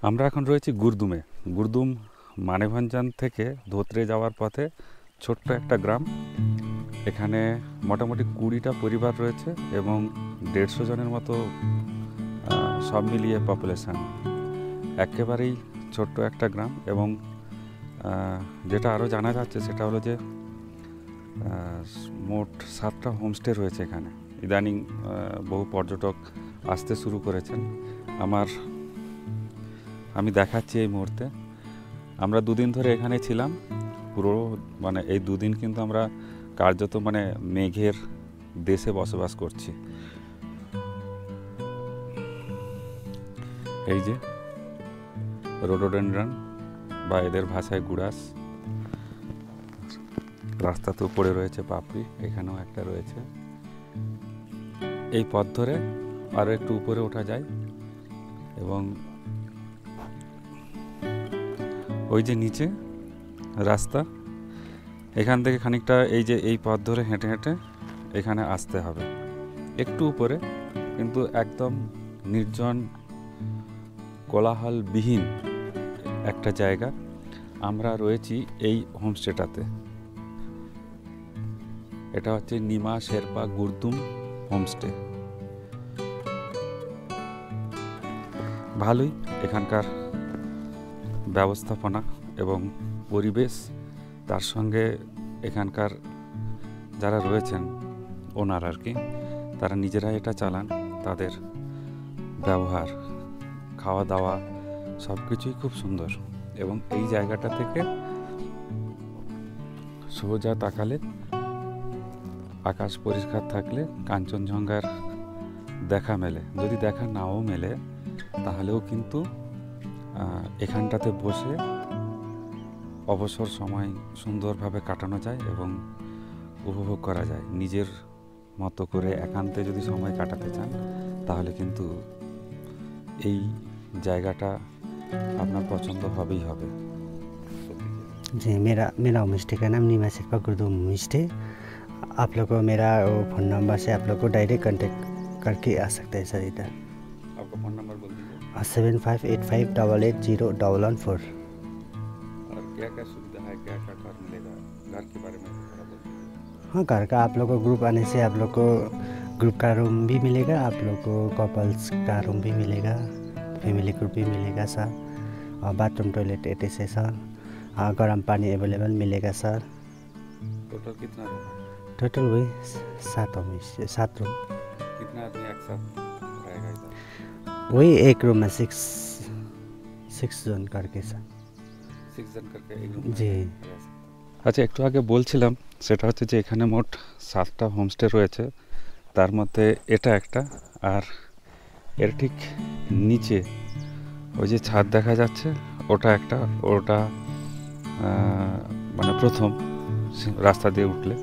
আমরা এখন রয়েছি গুরদুমে। গুরদুম মানেভঞ্জান থেকে ধোত্রে যাওয়ার পথে ছোট্ট একটা গ্রাম। এখানে মোটামুটি 20টা পরিবার রয়েছে এবং 150 জনের মতো সব মিলিয়ে পপুলেশান। একেবারেই ছোট্ট একটা গ্রাম এবং যেটা আরও জানা যাচ্ছে সেটা হলো যে মোট 7টা হোমস্টে রয়েছে এখানে। ইদানিং বহু পর্যটক আসতে শুরু করেছেন। আমি দেখাচ্ছি এই মুহূর্তে। আমরা দুদিন ধরে এখানে ছিলাম। পুরো এই দুদিন কিন্তু আমরা কার্যত মেঘের দেশে বসবাস করছি। এই যে রোডোডেনড্রন বা এদের ভাষায় গুড়াস। রাস্তাতে উপরে রয়েছে পাপড়ি, এখানেও একটা রয়েছে। এই পথ ধরে আরও একটু উপরে ওঠা যায় এবং ওই যে নিচে রাস্তা, এখান থেকে খানিকটা এই পথ ধরে হেঁটে হেঁটে এখানে আসতে হবে। একটু উপরে, কিন্তু একদম নির্জন কোলাহলবিহীন একটা জায়গা। আমরা রয়েছি এই হোমস্টেটাতে। এটা হচ্ছে নিমা শেরপা গুরদুম হোমস্টে। ভালোই এখানকার ব্যবস্থাপনা এবং পরিবেশ, তার সঙ্গে এখানকার যারা রয়েছেন ওনার আর কি, তারা নিজেরা এটা চালান। তাদের ব্যবহার, খাওয়া দাওয়া সব কিছুই খুব সুন্দর। এবং এই জায়গাটা থেকে সোজা তাকালে, আকাশ পরিষ্কার থাকলে কাঞ্চনজঙ্ঘার দেখা মেলে। যদি দেখা নাও মেলে তাহলেও কিন্তু এখানটাতে বসে অবসর সময় সুন্দরভাবে কাটানো যায় এবং উপভোগ করা যায়। নিজের মতো করে একান্তে যদি সময় কাটাতে চান তাহলে কিন্তু এই জায়গাটা আপনার পছন্দ হবেই হবে। जी, मेरा होम स्टे का नाम निमा शेरपा गुरदुम होम स्टे। आप लोग को मेरा फ़ोन नंबर से आप लोग को डायरेक्ट कांटेक्ट करके आ सकते हैं सर इधर। आपका फ़ोन नंबर बोल दीजिए। 7585881114। और क्या क्या सुविधा है, क्या क्या घर मिलेगा, घर के बारे में थोड़ा बोल दीजिए। हाँ, घर का आप लोग को ग्रुप आने से आप लोग को ग्रुप का रूम भी मिलेगा, आप लोग को कपल्स का रूम भी मिलेगा, फैमिली ग्रुप भी मिलेगा सर। और बाथरूम टॉयलेट अटैच है सर। हाँ, गर्म पानी अवेलेबल मिलेगा सर। टोटल कितना रूम है? टोटल वही 7 रूम। कितना आदमी एक साथ रहेगा इधर? वही एक रूम में 6 जन करके सर। 6 जन करके एक रूम जी। আচ্ছা, একটু আগে বলছিলাম সেটা হচ্ছে যে এখানে মোট 7টা হোমস্টে রয়েছে। তার মধ্যে এটা একটা, আর এর ঠিক নিচে ওই যে ছাদ দেখা যাচ্ছে ওটা একটা। ওটা প্রথম রাস্তা দিয়ে উঠলে।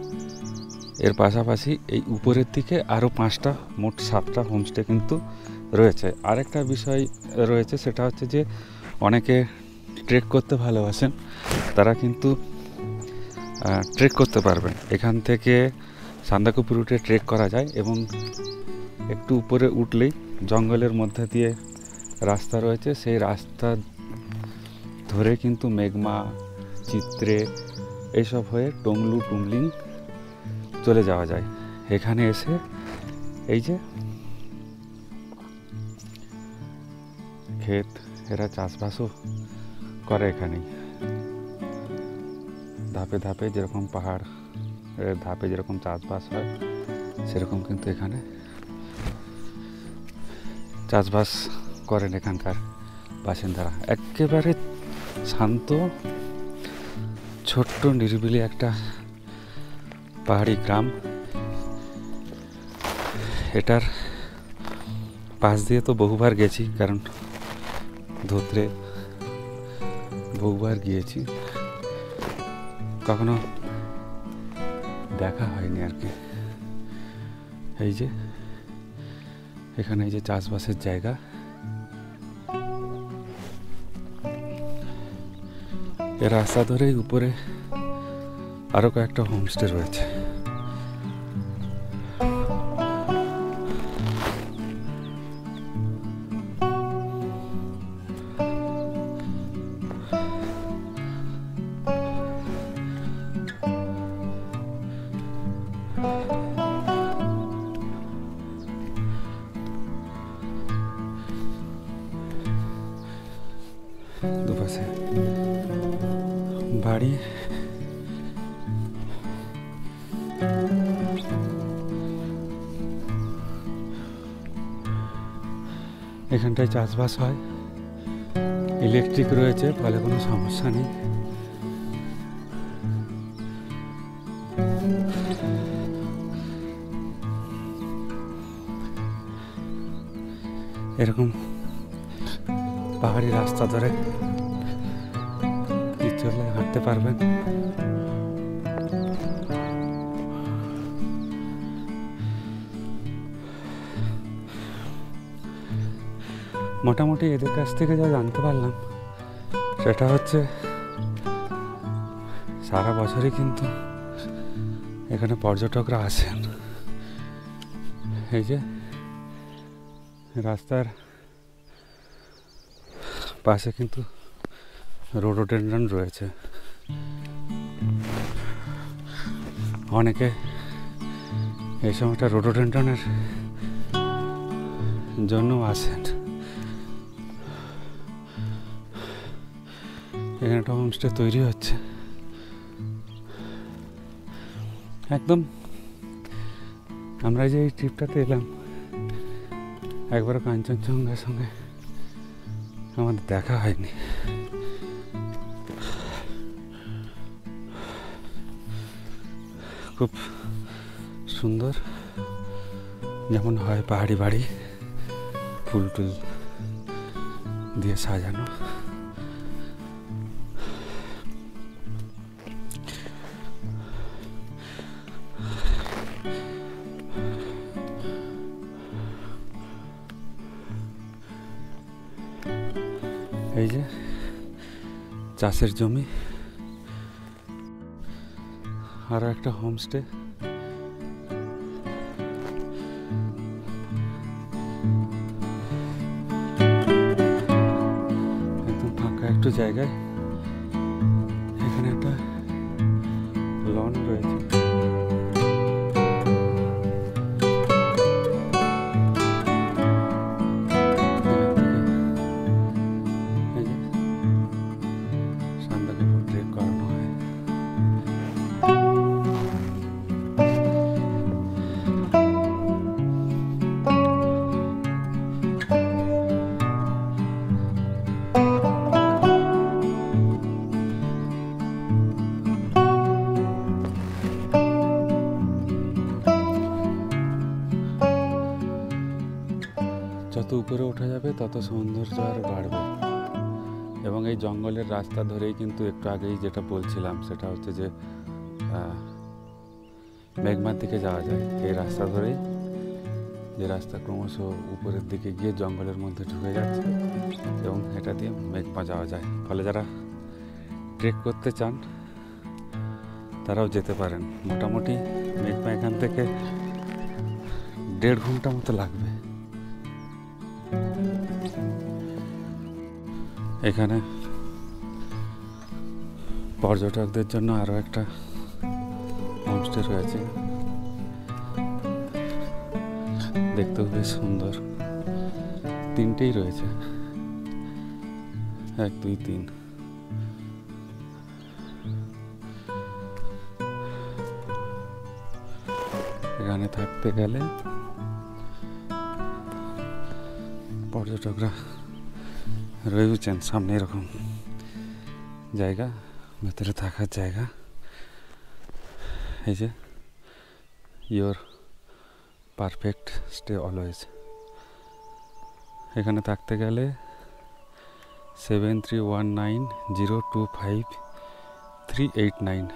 এর পাশাপাশি এই উপরের দিকে আরও 5টা, মোট 7টা হোমস্টে কিন্তু রয়েছে। আরেকটা বিষয় রয়েছে, সেটা হচ্ছে যে অনেকে ট্রেক করতে ভালোবাসেন, তারা কিন্তু ট্রেক করতে পারবেন। এখান থেকে সান্দাকফু রুটে ট্রেক করা যায় এবং একটু উপরে উঠলেই জঙ্গলের মধ্যে দিয়ে রাস্তা রয়েছে। সেই রাস্তা ধরে কিন্তু মেঘমা, চিত্রে এইসব হয়ে টংলু, টুমলিং চলে যাওয়া যায়। এখানে এসে এই যে ক্ষেত, এরা চাষবাসও করে এখানেই। ধাপে ধাপে যেরকম পাহাড় ধাপে যেরকম চাষবাস হয় সেরকম কিন্তু এখানে চাষবাস করেন এখানকার বাসিন্দারা। একেবারে শান্ত, ছোট্ট নিরিবিলি একটা পাহাড়ি গ্রাম। এটার পাশ দিয়ে তো বহুবার গেছি, কারণ ধোত্রে বহুবার গিয়েছি, কখনো দেখা হয়নি আর কি। এই যে এখানে এই যে চাষবাসের জায়গা, এর রাস্তা ধরেই উপরে আরও কয়েকটা হোমস্টে রয়েছে। দুপাশে বাড়ি, এখানটায় চাষবাস হয়, ইলেকট্রিক রয়েছে, ফলে কোনো সমস্যা নেই। এরকম পাহাড়ি রাস্তা ধরে ইচ্ছে হলে হাঁটতে পারবেন। মোটামুটি এদের কাছ থেকে যা জানতে পারলাম সেটা হচ্ছে সারা বছরই কিন্তু এখানে পর্যটকরা আসেন। এই যে রাস্তার পাশে কিন্তু রোডোডেনড্রন রয়েছে, অনেকে এই সময়টা রোডোডেনড্রনের জন্য আসেন। এখানে একটা হোমস্টে তৈরি হচ্ছে একদম। আমরা যে এই ট্রিপটাতে এলাম একবারও কাঞ্চনজঙ্ঘার সঙ্গে আমাদের দেখা হয়নি। খুব সুন্দর, যেমন হয় পাহাড়ি বাড়ি, ফুল টুল দিয়ে সাজানো। এই যে চাষের জমি, আরো একটা হোমস্টে। একদম ফাঁকা একটু জায়গায় এখানে একটা লন রয়েছে। যত উপরে ওঠা যাবে তত সৌন্দর্য আরও বাড়বে। এবং এই জঙ্গলের রাস্তা ধরেই কিন্তু একটু আগেই যেটা বলছিলাম সেটা হচ্ছে যে মেঘমার দিকে যাওয়া যায়। এই রাস্তা ধরেই, যে রাস্তা ক্রমশ উপরের দিকে গিয়ে জঙ্গলের মধ্যে ঢুকে যাচ্ছে, এবং এটা দিয়ে মেঘমা যাওয়া যায়। ফলে যারা ট্রেক করতে চান তারাও যেতে পারেন। মোটামুটি মেঘমা এখান থেকে 1.5 ঘন্টা মতো লাগবে। এখানে পর্যটকদের জন্য আরো একটা হোমস্টে রয়েছে, দেখতেও বেশ সুন্দর। 3টেই রয়েছে, 1, 2, 3। এখানে থাকতে গেলে পর্যটকরা রয়েছেন সামনে এরকম জায়গা, ভেতরে থাকার জায়গা। এই যে ইয়োর পারফেক্ট স্টে অলওয়েজ। এখানে থাকতে গেলে 7319025389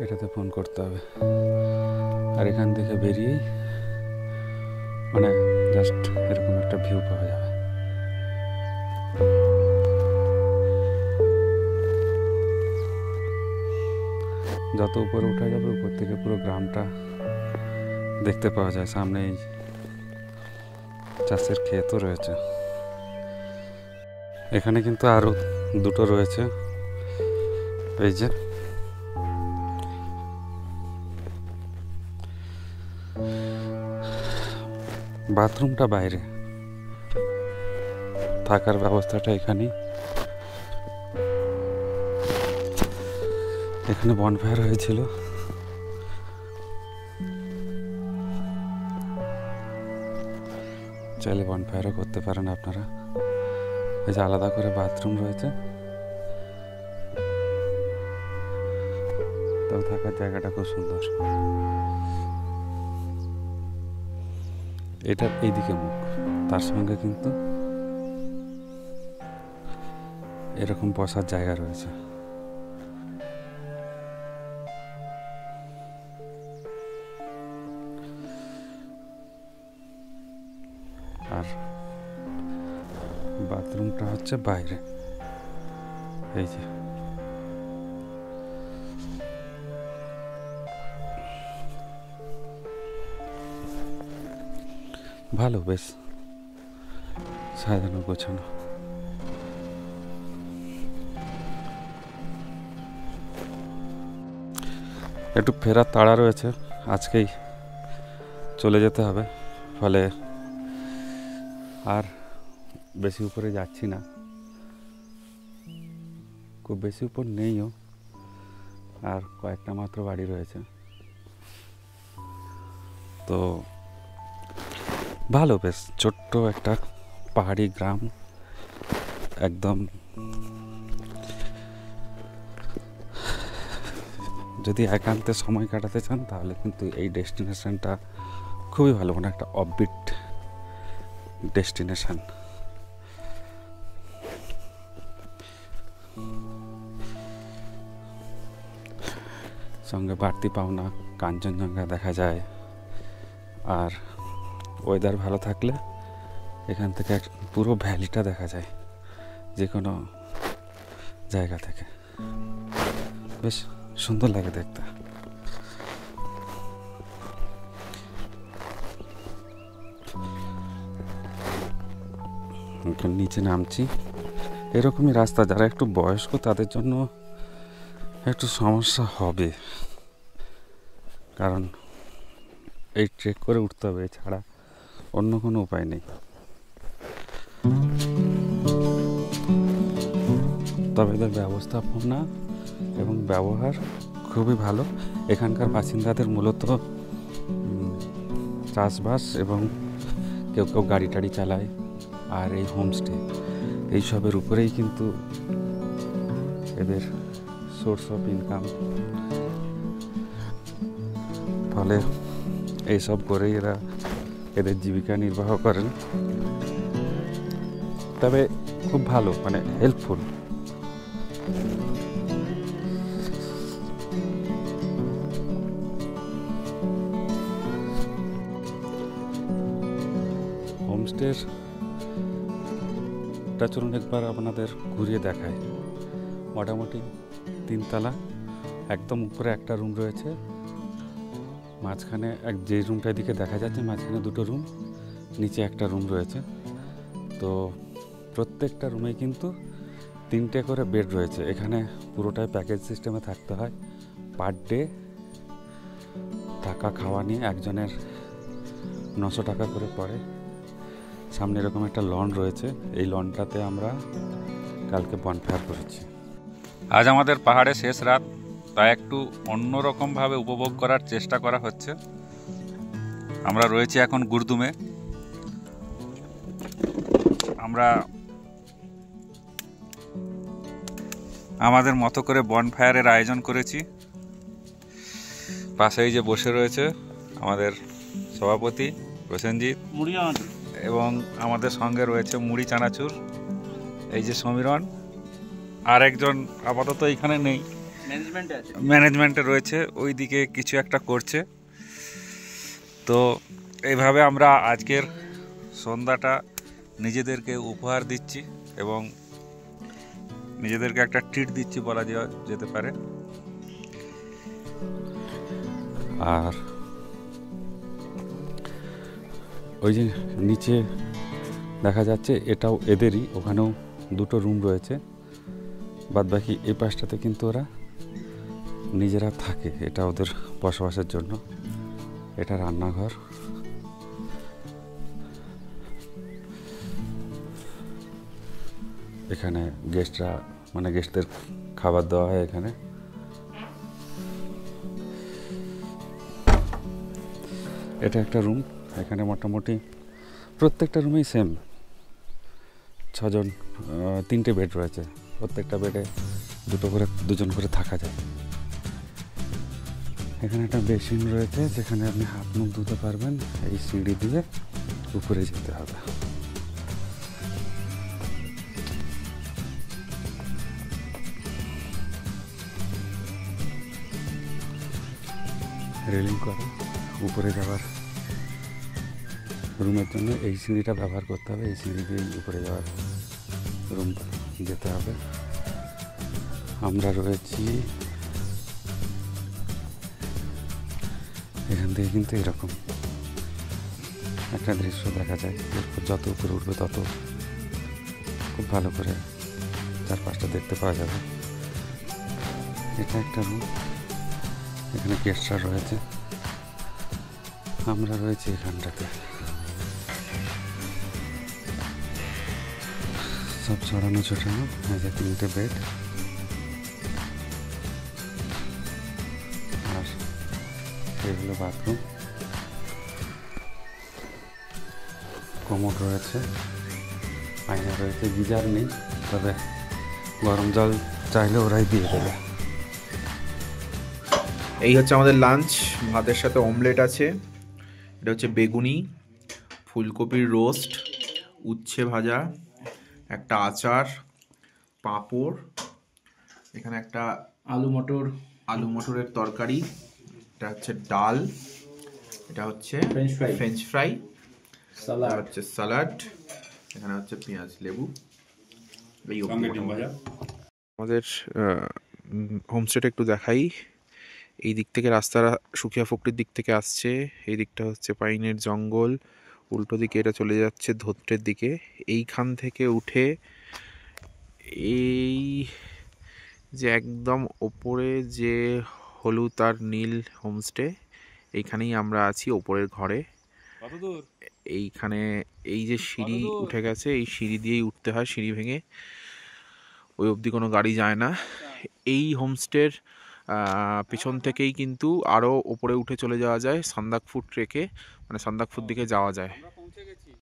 এটাতে ফোন করতে হবে। আর এখান থেকে বেরিয়েই মানে জাস্ট এরকম একটা ভিউ পাওয়া যাবে। যত উপরে উঠা যাবে উপর থেকে পুরো গ্রামটা দেখতে পাওয়া যায়। সামনে এই চাষের ক্ষেতও রয়েছে। এখানে কিন্তু আরো 2টো রয়েছে, এই যে বাথরুমটা বাইরে, থাকার ব্যবস্থাটা এখানেই। এখানে বনফায়ার হয়েছিল, চাইলে বনফায়ারও করতে পারেন আপনারা। এই যে আলাদা করে বাথরুম রয়েছে, তবে থাকার জায়গাটা খুব সুন্দর। এটার এইদিকে মুখ, তার সঙ্গে কিন্তু এরকম বসার জায়গা রয়েছে। আর বাথরুমটা হচ্ছে বাইরে, এই যে ভালো, বেশ সাজানো গোছানো। একটু ফেরার তাড়া রয়েছে, আজকেই চলে যেতে হবে, ফলে আর বেশি উপরে যাচ্ছি না, খুব বেশি উপর নেইও, আর কয়েকটা মাত্র বাড়ি রয়েছে। তো ভালো, বেশ ছোট্ট একটা পাহাড়ি গ্রাম, একদম যদি একান্তে সময় কাটাতে চান তাহলে কিন্তু এই ডেস্টিনেশনটা খুবই ভালো, মানে একটা অফবিট ডেস্টিনেশন। সঙ্গে বাড়তি পাওনা কাঞ্চনজঙ্ঘা দেখা যায়, আর ওয়েদার ভালো থাকলে এখান থেকে পুরো ভ্যালিটা দেখা যায় যে কোনো জায়গা থেকে, বেশ সুন্দর লাগে দেখতে। নিচে নামছি, এরকমই রাস্তা, যারা একটু বয়স্ক তাদের জন্য একটু সমস্যা হবে, কারণ এই ট্রেক করে উঠতে হবে, এছাড়া অন্য কোনো উপায় নেই। তবে এদের ব্যবস্থাপনা এবং ব্যবহার খুবই ভালো। এখানকার বাসিন্দাদের মূলত চাষবাস এবং কেউ কেউ গাড়ি টাড়ি চালায়, আর এই হোমস্টে এইসবের উপরেই কিন্তু এদের সোর্স অফ ইনকাম, ফলে এইসব করেই এরা এদের জীবিকা নির্বাহ করেন। তবে খুব ভালো, মানে হেল্পফুল। হোমস্টের চলুন একবার আপনাদের ঘুরিয়ে দেখায়। মোটামুটি 3 তলা, একদম উপরে একটা রুম রয়েছে, মাঝখানে যে রুমটা এদিকে দেখা যাচ্ছে মাঝখানে 2টো রুম, নিচে একটা রুম রয়েছে। তো প্রত্যেকটা রুমে কিন্তু 3টে করে বেড রয়েছে। এখানে পুরোটাই প্যাকেজ সিস্টেমে থাকতে হয়, পার ডে থাকা খাওয়া নিয়ে একজনের 900 টাকা করে পড়ে। সামনে এরকম একটা লন রয়েছে, এই লনটাতে আমরা কালকে বনফায়ার করেছি। আজ আমাদের পাহাড়ে শেষ রাত, তাই একটু অন্যরকমভাবে উপভোগ করার চেষ্টা করা হচ্ছে। আমরা রয়েছি এখন গুরদুমে। আমরা আমাদের মতো করে বনফায়ারের আয়োজন করেছি। পাশেই যে বসে রয়েছে আমাদের সভাপতি প্রসেনজিৎ, এবং আমাদের সঙ্গে রয়েছে মুড়ি চানাচুর, এই যে সমীরণ, আর একজন আপাতত এখানে নেই, ম্যানেজমেন্টে রয়েছে, ওই দিকে কিছু একটা করছে। তো এইভাবে আমরা আজকের সন্ধ্যাটা নিজেদেরকে উপহার দিচ্ছি এবং নিজেদেরকে একটা ট্রিট দিচ্ছি বলা যেতে পারে। আর ওই যে নিচে দেখা যাচ্ছে এটাও এদেরই, ওখানেও 2টো রুম রয়েছে, বাদবাকি এই পাশটাতে কিন্তু ওরা নিজেরা থাকে, এটা ওদের বসবাসের জন্য। এটা রান্নাঘর। এখানে গেস্টরা মানে গেস্টদের খাবার দেওয়া হয় এখানে। এটা একটা রুম। এখানে মোটামুটি প্রত্যেকটা রুমেই সেম 6 জন, 3টে বেড রয়েছে। প্রত্যেকটা বেডে দুজন করে থাকা যায়। এখানে একটা বেসিন রয়েছে যেখানে আপনি হাত মুখ ধুতে পারবেন। এই সিঁড়ি দিয়ে উপরে যেতে হবে। রেলিং করা উপরে যাওয়ার রুমের জন্য এই সিঁড়িটা ব্যবহার করতে হবে। এই সিঁড়ি দিয়ে উপরে যাওয়ার রুম যেতে হবে। আমরা রয়েছি এখান থেকে, কিন্তু এরকম একটা দৃশ্য দেখা যায়। এরপর যত উপরে উঠবে তত খুব ভালো করে চারপাশটা দেখতে পাওয়া যাবে। এটা একটা রুম, এখানে গেস্টরা রয়েছে। আমরা রয়েছি এখানটাতে। সব ছড়ানো ছোটানো। এই যে 3টে বেড, আর এগুলো বাথরুম। কোমোড রয়েছে, আয়না রয়েছে। গিজার নেই, তবে গরম জল চাইলে ওরাই দিয়ে দেবে। এই হচ্ছে আমাদের লাঞ্চ। ভাতের সাথে অমলেট আছে, এটা হচ্ছে বেগুনি, ফুলকপির রোস্ট, উচ্ছে ভাজা, একটা আচার, পাঁপড়, এখানে একটা আলু মটরের তরকারি, এটা হচ্ছে ডাল, এটা হচ্ছে ফ্রেঞ্চ ফ্রাই, সালাড হচ্ছে সালাড, এখানে হচ্ছে পেঁয়াজ লেবু। আমাদের হোমস্টেটা একটু দেখাই। এই দিক থেকে রাস্তাটা সুখিয়া ফকরির দিক থেকে আসছে, এই দিকটা হচ্ছে পাইনের জঙ্গল, উল্টো দিকে এটা চলে যাচ্ছে ধোত্রের দিকে। এইখান থেকে উঠে এই যে একদম ওপরে যে হলুদ আর নীল হোমস্টে, এইখানেই আমরা আছি ওপরের ঘরে। এইখানে এই যে সিঁড়ি উঠে গেছে, এই সিঁড়ি দিয়েই উঠতে হয়, সিঁড়ি ভেঙে ওই অবধি কোনো গাড়ি যায় না। এই হোমস্টের পিছন থেকেই কিন্তু আরও ওপরে উঠে চলে যাওয়া যায় সান্দাকফু ট্রেকে, মানে সান্দাকফুর দিকে যাওয়া যায়।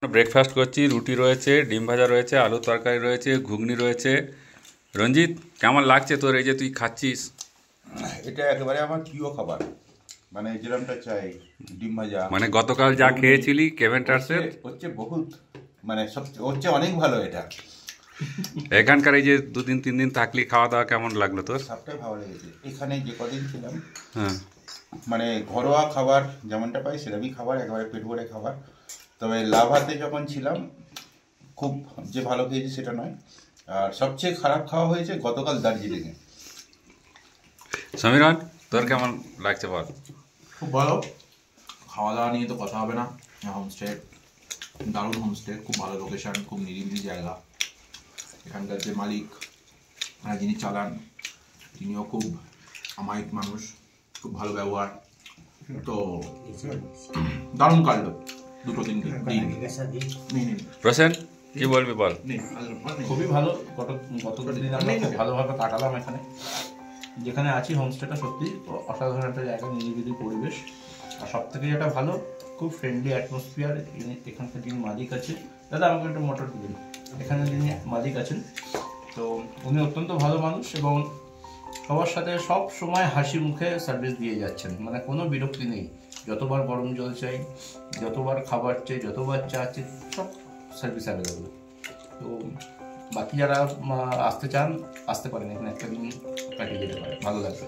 ব্রেকফাস্ট করছি। রুটি রয়েছে, ডিম ভাজা রয়েছে, আলুর তরকারি রয়েছে, ঘুগনি রয়েছে। রঞ্জিত, কেমন লাগছে তোর এই যে তুই খাচ্ছিস? এটা একেবারে আমার প্রিয় খাবার, মানে যেরকমটা চাই। ডিম ভাজা মানে গতকাল যা খেয়েছিলি কেভেন্টার্সের হচ্ছে বহুত, মানে সবচেয়ে হচ্ছে অনেক ভালো এটা। এখানকার এই যে 2-3 দিন থাকলি, খাওয়া দাওয়া কেমন লাগলো তোর? সবটাই ভালো লেগেছে। এখানে যে কদিন ছিলাম, হ্যাঁ, মানে ঘরোয়া খাবার যেমনটা পাই সেরকমই খাবার, একেবারে পেট ভরে খাবার। তবে লাভাতে যখন ছিলাম খুব যে ভালো খেয়েছি সেটা নয়। আর সবচেয়ে খারাপ খাওয়া হয়েছে গতকাল দার্জিলিংয়ে। সমীরন, তোর কেমন লাগছে বল? খুব ভালো। খাওয়া দাওয়া নিয়ে তো কথা হবে না। হোমস্টে দারুণ হোমস্টে, খুব ভালো লোকেশান, খুব নিরিবিলি জায়গা। এখানকার যে মালিক, যিনি চালান, তিনিও খুব অমায়িক মানুষ, খুব ভালো ব্যবহার। তো দারুণ কাটলো 2-3 দিন। প্রসেন, কি বলবি বল? খুবই ভালো। গত দিন আমরা খুব ভালোভাবে কাটালাম এখানে, যেখানে আছি। হোমস্টেটা সত্যি অসাধারণ একটা জায়গা, নিরিবিলি পরিবেশ। আর সব থেকে যেটা ভালো, খুব ফ্রেন্ডলি অ্যাটমসফিয়ার। এখানকার যিনি মালিক আছে, দাদা আমাকে একটা মোটর দিন। এখানে যিনি মালিক আছেন, তো উনি অত্যন্ত ভালো মানুষ এবং সবার সাথে সব সময় হাসি মুখে সার্ভিস দিয়ে যাচ্ছেন, মানে কোনো বিরক্তি নেই। যতবার গরম জল চাই, যতবার খাবার চাই, যতবার চা চাই, সব সার্ভিস অ্যাভেলেবল। তো বাকি যারা আসতে চান আসতে পারেন, এখানে একটা দিন কাটিয়ে যেতে পারে, ভালো লাগবে।